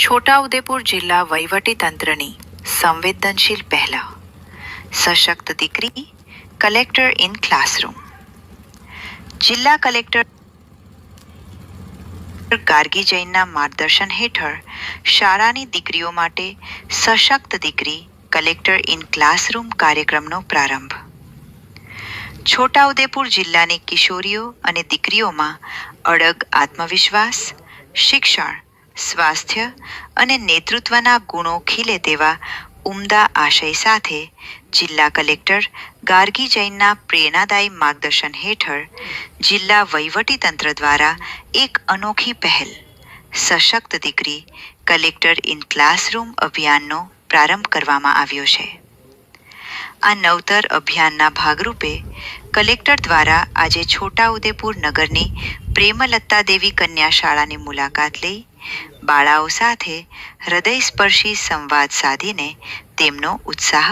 છોટાઉદેપુર જિલ્લા વહીવટીતંત્રની સંવેદનશીલ પહેલા સશક્ત દીકરી કલેક્ટર ઇન ક્લાસરૂમ. જિલ્લા કલેક્ટર ગાર્ગી જૈનના માર્ગદર્શન હેઠળ શાળાની દીકરીઓ માટે સશક્ત દીકરી કલેક્ટર ઇન ક્લાસરૂમ કાર્યક્રમનો પ્રારંભ. છોટાઉદેપુર જિલ્લાની કિશોરીઓ અને દીકરીઓમાં અડગ આત્મવિશ્વાસ, શિક્ષણ, સ્વાસ્થ્ય અને નેતૃત્વના ગુણો ખીલે તેવા ઉમદા આશય સાથે જિલ્લા કલેક્ટર ગાર્ગી જૈનના પ્રેરણાદાયી માર્ગદર્શન હેઠળ જિલ્લા વહીવટીતંત્ર દ્વારા એક અનોખી પહેલ સશક્ત દીકરી કલેક્ટર ઇન ક્લાસરૂમ અભિયાનનો પ્રારંભ કરવામાં આવ્યો છે. આ નવતર અભિયાનના ભાગરૂપે કલેક્ટર દ્વારા આજે છોટાઉદેપુર નગરની પ્રેમલતા દેવી કન્યા શાળાની મુલાકાત લઈ બાળાઓ સાથે હૃદયસ્પર્શી સંવાદ સાધીને તેમનો ઉત્સાહ